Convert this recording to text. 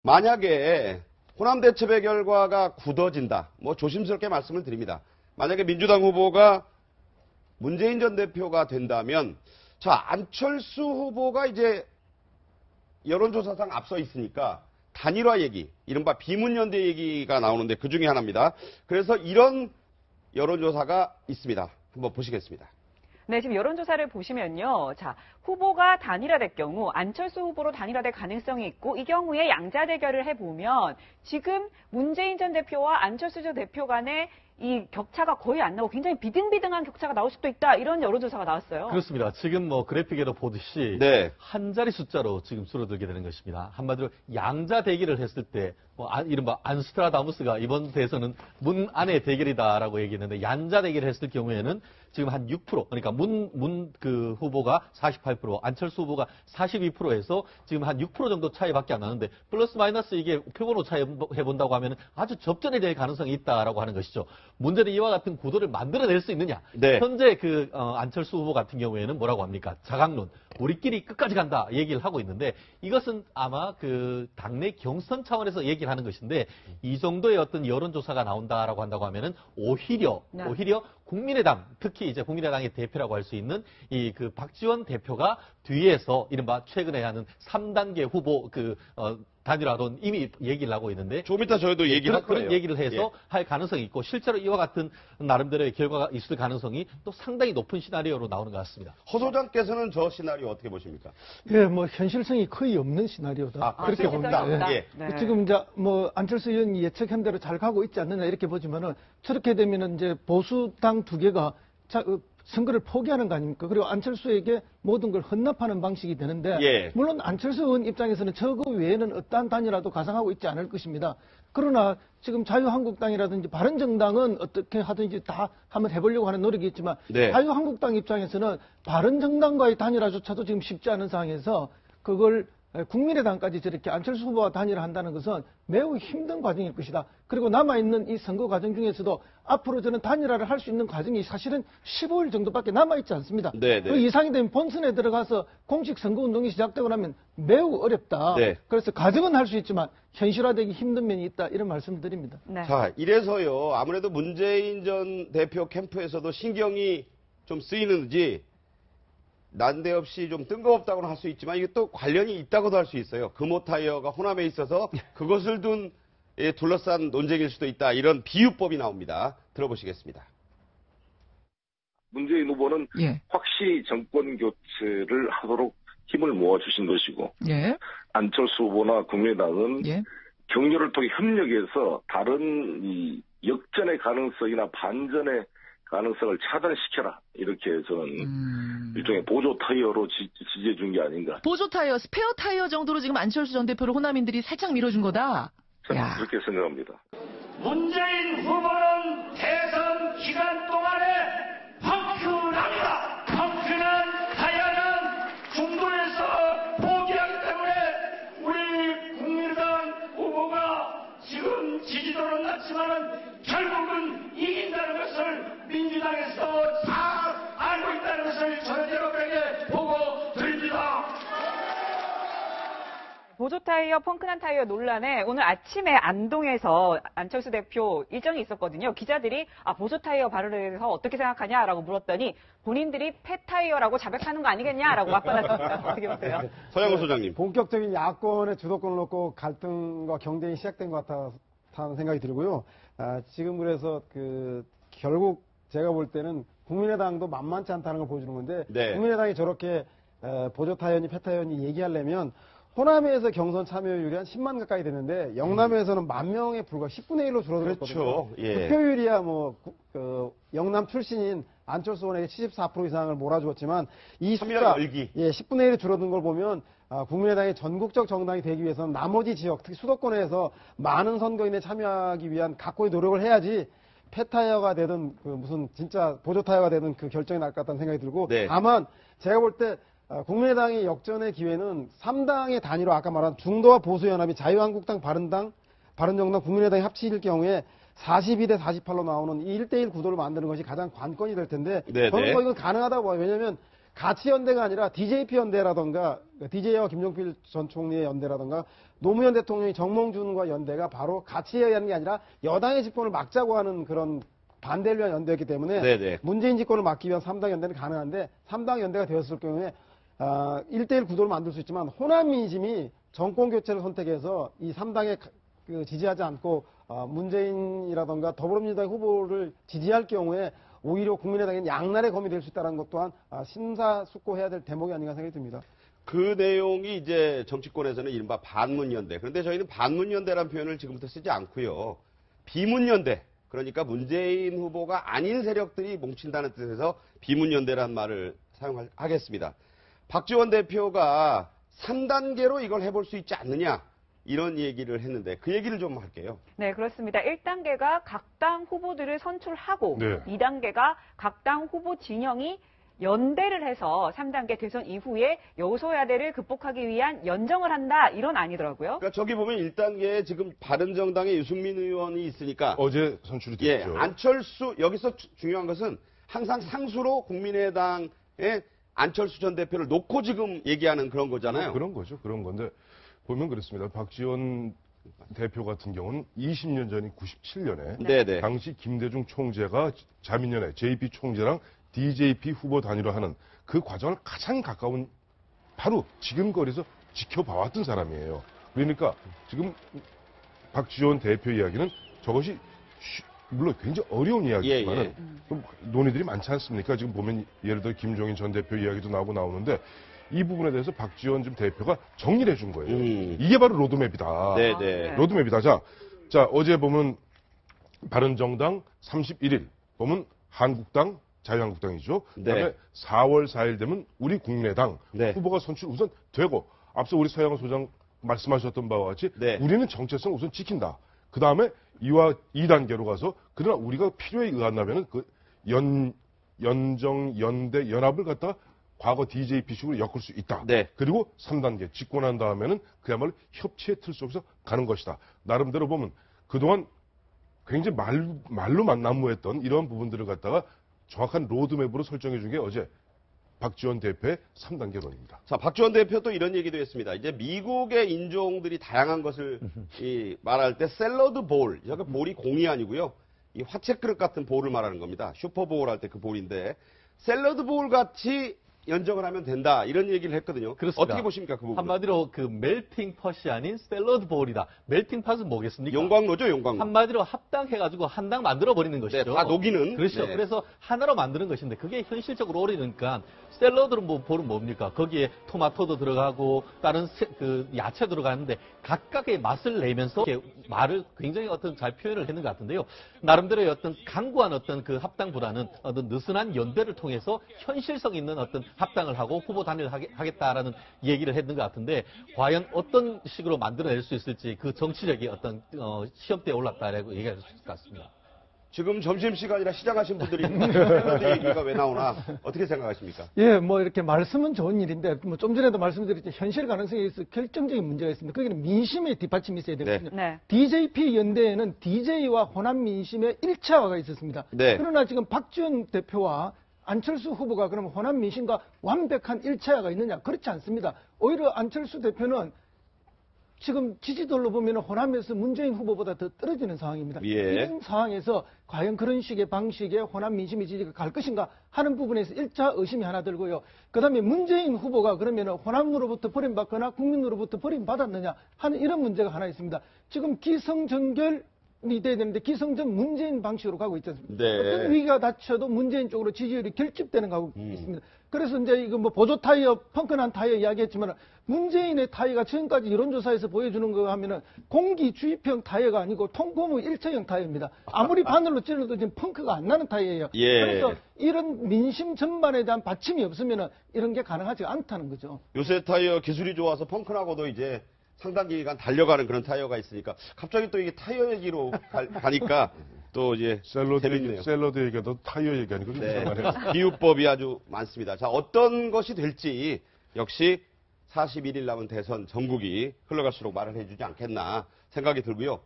만약에 호남대첩의 결과가 굳어진다. 뭐 조심스럽게 말씀을 드립니다. 만약에 민주당 후보가 문재인 전 대표가 된다면 자, 안철수 후보가 이제 여론조사상 앞서 있으니까 단일화 얘기, 이른바 비문연대 얘기가 나오는데 그 중에 하나입니다. 그래서 이런 여론조사가 있습니다. 한번 보시겠습니다. 네, 지금 여론조사를 보시면요. 자, 후보가 단일화될 경우 안철수 후보로 단일화될 가능성이 있고 이 경우에 양자 대결을 해보면 지금 문재인 전 대표와 안철수 전 대표 간의 이 격차가 거의 안 나고 굉장히 비등비등한 격차가 나올 수도 있다. 이런 여론조사가 나왔어요. 그렇습니다. 지금 뭐 그래픽에도 보듯이 네. 한 자리 숫자로 지금 줄어들게 되는 것입니다. 한마디로 양자 대결을 했을 때 이른바 안스트라다무스가 이번 대선은 문 안의 대결이다라고 얘기했는데 양자 대결을 했을 경우에는 지금 한 6%, 그러니까 그 후보가 48%, 안철수 후보가 42%에서 지금 한 6% 정도 차이밖에 안 나는데 플러스 마이너스 이게 표본오 차이 해본다고 하면 아주 접전이 될 가능성이 있다라고 하는 것이죠. 문제는 이와 같은 구도를 만들어낼 수 있느냐. 네. 현재 안철수 후보 같은 경우에는 뭐라고 합니까? 자강론. 우리끼리 끝까지 간다 얘기를 하고 있는데 이것은 아마 그 당내 경선 차원에서 얘기를 하는 것인데 이 정도의 어떤 여론조사가 나온다라고 한다고 하면은 오히려 국민의당, 특히 이제 국민의당의 대표라고 할 수 있는 그 박지원 대표가 뒤에서 이른바 최근에 하는 3단계 후보 단일화론 이미 얘기를 하고 있는데 조금 이따 저희도 얘기를 할 거예요. 그런 얘기를 해서 할 가능성이 있고 실제로 이와 같은 나름대로의 결과가 있을 가능성이 또 상당히 높은 시나리오로 나오는 것 같습니다. 허 소장께서는 저 시나리오 어떻게 보십니까? 예, 뭐 현실성이 거의 없는 시나리오다. 그렇게 봅니다. 예. 네. 지금 이제 뭐 안철수 의원이 예측한 대로 잘 가고 있지 않느냐 이렇게 보지만은 저렇게 되면은 이제 보수당 두 개가 선거를 포기하는 거 아닙니까? 그리고 안철수에게 모든 걸 헌납하는 방식이 되는데 예. 물론 안철수 의원 입장에서는 저거 외에는 어떠한 단이라도 가상하고 있지 않을 것입니다. 그러나 지금 자유한국당이라든지 바른정당은 어떻게 하든지 다 한번 해보려고 하는 노력이 있지만 네. 자유한국당 입장에서는 바른정당과의 단일화조차도 지금 쉽지 않은 상황에서 그걸 국민의당까지 저렇게 안철수 후보와 단일화한다는 것은 매우 힘든 과정일 것이다. 그리고 남아있는 이 선거 과정 중에서도 앞으로 저는 단일화를 할 수 있는 과정이 사실은 15일 정도밖에 남아있지 않습니다. 네, 네. 그 이상이 되면 본선에 들어가서 공식 선거운동이 시작되고 나면 매우 어렵다. 네. 그래서 과정은 할 수 있지만 현실화되기 힘든 면이 있다. 이런 말씀을 드립니다. 네. 자, 이래서요. 아무래도 문재인 전 대표 캠프에서도 신경이 좀 쓰이는지 난데없이 좀 뜬금없다고는 할 수 있지만 이게 또 관련이 있다고도 할 수 있어요. 금호타이어가 호남에 있어서 그것을 둘러싼 논쟁일 수도 있다. 이런 비유법이 나옵니다. 들어보시겠습니다. 문재인 후보는 예. 확실히 정권 교체를 하도록 힘을 모아주신 것이고 예. 안철수 후보나 국민의당은 예. 격려를 통해 협력해서 다른 이 역전의 가능성이나 반전의 가능성을 차단시켜라. 이렇게 저는 일종의 보조 타이어로 지지해 준 게 아닌가. 보조 타이어, 스페어 타이어 정도로 지금 안철수 전 대표를 호남인들이 살짝 밀어준 거다. 저는 야. 그렇게 생각합니다. 문재인 후보는 대선 기간 동안에 펑크납니다. 펑크는 타이어는 중도에서 포기하기 때문에 우리 국민의당 후보가 지금 지지도는 낮지만은 결국은 이긴다는 것을 민주당에서 잘 알고 있다는 것을 저는 여러분에게 보고 드립니다. 보조 타이어, 펑크난 타이어 논란에 오늘 아침에 안동에서 안철수 대표 일정이 있었거든요. 기자들이 보조 타이어 발언에 대해서 어떻게 생각하냐라고 물었더니 본인들이 폐 타이어라고 자백하는 거 아니겠냐라고 맞받았습니다. 어떻게 보세요? 서영호 소장님. 본격적인 야권의 주도권을 놓고 갈등과 경쟁이 시작된 것 같다는 생각이 들고요. 지금 그래서 결국 제가 볼 때는 국민의당도 만만치 않다는 걸 보여주는 건데 네. 국민의당이 저렇게 보조 타이어니 폐 타이어니 얘기하려면 호남에서 경선 참여율이 한 10만 가까이 되는데 영남에서는 10,000명에 불과 10분의 1로 줄어들었거든요. 그렇죠. 예. 득표율이야 영남 출신인 안철수 의원에게 74% 이상을 몰아주었지만 이 숫자 열기. 10분의 1이 줄어든 걸 보면 국민의당이 전국적 정당이 되기 위해서는 나머지 지역, 특히 수도권에서 많은 선거인에 참여하기 위한 각고의 노력을 해야지 폐타이어가 되든 무슨 진짜 보조 타이어가 되든 그 결정이 날 것 같다는 생각이 들고 네. 다만 제가 볼 때 국민의당의 역전의 기회는 3당의 단위로 아까 말한 중도와 보수연합이 자유한국당, 바른당, 바른정당, 국민의당이 합칠 경우에 42대 48로 나오는 이 1대1 구도를 만드는 것이 가장 관건이 될 텐데 네네. 저는 이건 가능하다고 봐요. 왜냐하면 가치연대가 아니라 DJP 연대라던가 DJ와 김종필 전 총리의 연대라든가 노무현 대통령이 정몽준과 연대가 바로 같이 해야 하는 게 아니라 여당의 집권을 막자고 하는 그런 반대를 위한 연대였기 때문에 네네. 문재인 집권을 막기 위한 3당 연대는 가능한데 3당 연대가 되었을 경우에 1대1 구도를 만들 수 있지만 호남 민심이 정권 교체를 선택해서 이 3당에 지지하지 않고 문재인이라든가 더불어민주당 후보를 지지할 경우에 오히려 국민의당은 양날의 검이 될 수 있다는 것 또한 심사숙고해야 될 대목이 아닌가 생각이 듭니다. 그 내용이 이제 정치권에서는 이른바 반문연대. 그런데 저희는 반문연대라는 표현을 지금부터 쓰지 않고요. 비문연대. 그러니까 문재인 후보가 아닌 세력들이 뭉친다는 뜻에서 비문연대라는 말을 사용하겠습니다. 박지원 대표가 3단계로 이걸 해볼 수 있지 않느냐. 이런 얘기를 했는데 그 얘기를 좀 할게요. 네, 그렇습니다. 1단계가 각 당 후보들을 선출하고 네. 2단계가 각 당 후보 진영이 연대를 해서 3단계 대선 이후에 여소야대를 극복하기 위한 연정을 한다. 이런 아니더라고요. 그러니까 저기 보면 1단계에 지금 바른정당의 유승민 의원이 있으니까 어제 선출이 됐죠. 안철수 여기서 중요한 것은 항상 상수로 국민의당의 안철수 전 대표를 놓고 지금 얘기하는 그런 거잖아요. 그런 거죠. 그런 건데 보면 그렇습니다. 박지원 대표 같은 경우는 20년 전인 97년에 네네. 당시 김대중 총재가 자민련회 JP 총재랑 DJP 후보 단일화하는 그 과정을 가장 가까운 바로 지금 거리에서 지켜봐왔던 사람이에요. 그러니까 지금 박지원 대표 이야기는 저것이 물론 굉장히 어려운 이야기지만 좀 논의들이 많지 않습니까? 지금 보면 예를 들어 김종인 전 대표 이야기도 나오는데 이 부분에 대해서 박지원 지금 대표가 정리를 해준 거예요. 이게 바로 로드맵이다. 네네. 로드맵이다. 자, 어제 보면 바른정당 31일 보면 한국당 자유한국당이죠. 그다음에 네. 4월 4일 되면 우리 국민의당 네. 후보가 선출 우선 되고 앞서 우리 서영은 소장 말씀하셨던 바와 같이 네. 우리는 정체성 우선 지킨다. 그다음에 2단계로 가서 그러나 우리가 필요에 의한다면은 그 연정 연대 연합을 갖다가 과거 DJP식으로 엮을 수 있다. 네. 그리고 3단계 집권한 다음에는 그야말로 협치의 틀 속에서 가는 것이다. 나름대로 보면 그동안 굉장히 말로만 난무했던 이런 부분들을 갖다가 정확한 로드맵으로 설정해 준 게 어제 박지원 대표의 3단계론입니다. 자, 박지원 대표 또 이런 얘기도 했습니다. 이제 미국의 인종들이 다양한 것을 말할 때 샐러드 볼, 여기 볼이 공이 아니고요. 이 화채 그릇 같은 볼을 말하는 겁니다. 슈퍼볼 할 때 그 볼인데 샐러드 볼 같이 연정을 하면 된다. 이런 얘기를 했거든요. 그렇습니다. 어떻게 보십니까? 그 부분. 한마디로 그 멜팅 팟이 아닌 샐러드 볼이다. 멜팅 팟은 뭐겠습니까? 용광로죠, 용광로. 한마디로 합당해가지고 한 당 만들어버리는 것이죠. 네, 다 녹이는. 그렇죠. 네. 그래서 하나로 만드는 것인데 그게 현실적으로 어려우니까 샐러드는 볼은 뭡니까? 거기에 토마토도 들어가고 다른 그 야채 들어가는데 각각의 맛을 내면서 이렇게 말을 굉장히 잘 표현을 했는 것 같은데요. 나름대로의 강구한 그 합당보다는 느슨한 연대를 통해서 현실성 있는 합당을 하고 후보 단일을 하겠다라는 얘기를 했는 것 같은데 과연 어떤 식으로 만들어낼 수 있을지 그 정치력이 시험대에 올랐다라고 얘기할 수 있을 것 같습니다. 지금 점심시간이라 시작하신 분들이 샐러드 얘기가 왜 나오나 어떻게 생각하십니까? 예, 뭐 이렇게 말씀은 좋은 일인데 뭐 좀 전에도 말씀드렸듯이 현실 가능성에 있어 결정적인 문제가 있습니다. 거기는 민심의 뒷받침이 있어야 되거든요. 네. DJP 연대에는 DJ와 호남 민심의 일체화가 있었습니다. 네. 그러나 지금 박지원 대표와 안철수 후보가 그러면 호남 민심과 완벽한 일체화가 있느냐? 그렇지 않습니다. 오히려 안철수 대표는 지금 지지도로 보면 호남에서 문재인 후보보다 더 떨어지는 상황입니다. 예. 이런 상황에서 과연 그런 식의 방식의 호남 민심의 지지가 갈 것인가 하는 부분에서 1차 의심이 하나 들고요. 그다음에 문재인 후보가 그러면 호남으로부터 버림받거나 국민으로부터 버림받았느냐 하는 이런 문제가 하나 있습니다. 지금 기성전결이 돼야 되는데 기성전 문재인 방식으로 가고 있지 않습니까? 네. 어떤 위기가 닥쳐도 문재인 쪽으로 지지율이 결집되는 가고 있습니다. 그래서 이제 이거 뭐 보조 타이어, 펑크난 타이어 이야기했지만 문재인의 타이어가 지금까지 여론조사에서 보여주는 거 하면은 공기 주입형 타이어가 아니고 통고무 일체형 타이어입니다. 아무리 바늘로 찔러도 지금 펑크가 안 나는 타이어예요. 예. 그래서 이런 민심 전반에 대한 받침이 없으면은 이런 게 가능하지 않다는 거죠. 요새 타이어 기술이 좋아서 펑크나고도 이제 상당 기간 달려가는 그런 타이어가 있으니까 갑자기 또 이게 타이어 얘기로 가니까 또 이제 재밌네요. 샐러드 얘기하다 타이어 얘기 아니고 좀 네. 이상하네요. 비유법이 아주 많습니다. 자, 어떤 것이 될지 역시 41일 남은 대선 전국이 흘러갈수록 말을 해주지 않겠나 생각이 들고요.